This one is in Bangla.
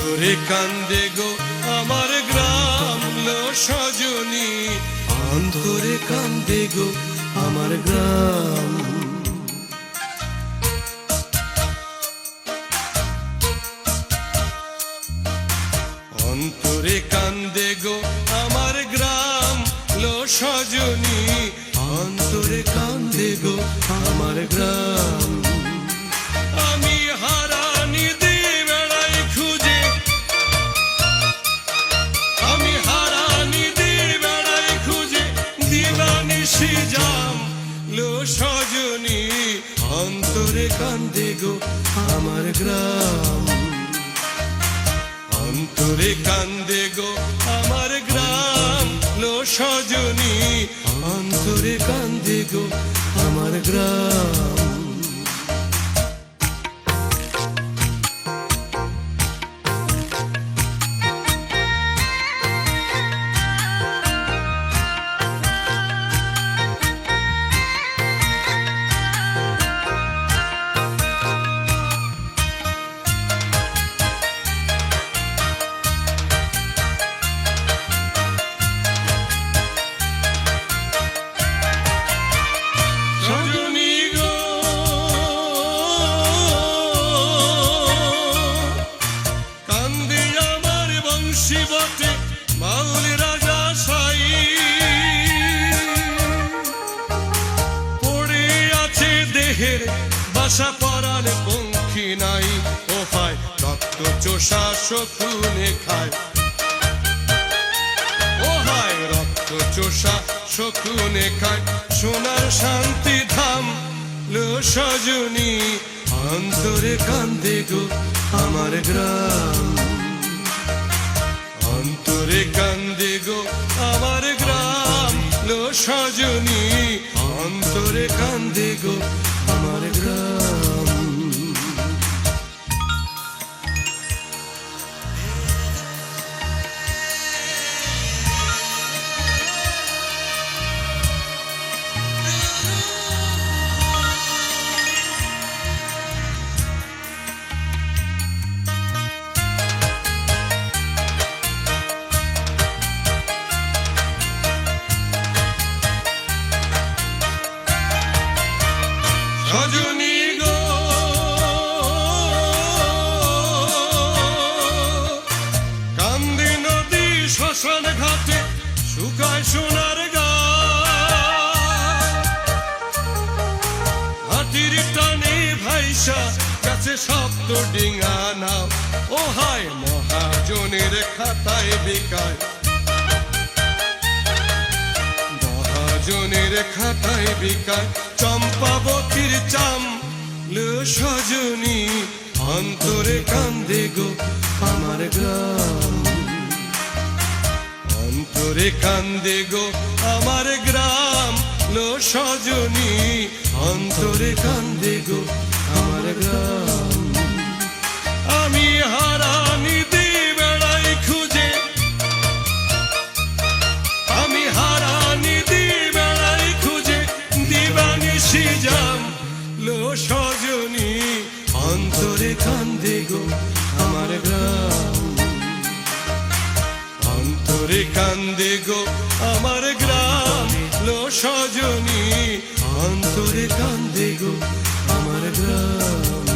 অন্তরে কান্দে গো আমার গ্রাম লো সজনী, অন্তরে কান্দে গো আমার গ্রাম। অন্তরে কান্দে গো আমার গ্রাম লো সজনী, অন্তরে কান্দে গো আমার গ্রাম। আমি হারানি দিয়ে বেড়াই খুঁজে, আমি হারানি দিয়ে বেড়াই খুঁজে, দিবানিশি জাম লো সজনী, অন্তরে কান্দে গো আমার গ্রাম। অন্তরে কান্দে গো আমার গ্রাম লো সজনী, অন্তরে কান্দে গো আমার গ্রাম। বটে মাউলি রাজা সাই পড়ে আছে দেহের বাসা পরার পঙ্খী নাই, ও ভাই রক্ত চোষা শকুনে খায়, ও হায় রক্ত চোষা শকুনে খায়, সোনার শান্তি ধাম লো সজনী, অন্তরে কান্দে গো আমার গ্রাম। অন্তরে কান্দে গো আমার গ্রাম লো সজনী, অন্তরে কান্দে গো আমার গ্রাম। সজনী গো কান্দি নদী শ্মশান ঘাটে শুকায় সোনার গায়, হাতির টানে ভাইসা গেছে সপ্ত ডিঙা নাও, ও হায় মহাজনের খাতায় বিকায়, মহাজনের খাতায় বিকায়, চম্পাবতীর চাম লো সজনী, অন্তরে কান্দে গো আমার গ্রাম। অন্তরে কান্দে গো আমার গ্রাম লো সজনী, অন্তরে কান্দে গো আমার গ্রাম। আমি হারানি দিয়ে বেড়াই খুঁজে, আমি হারানি দিয়ে বেড়াই খুঁজে, দিবানিশি জাম লো সজনী, অন্তরে কান্দে গো আমার গ্রাম। অন্তরে কান্দে গো আমার গ্রাম লো সজনী, অন্তরে কান্দে গো আমার গ্রাম।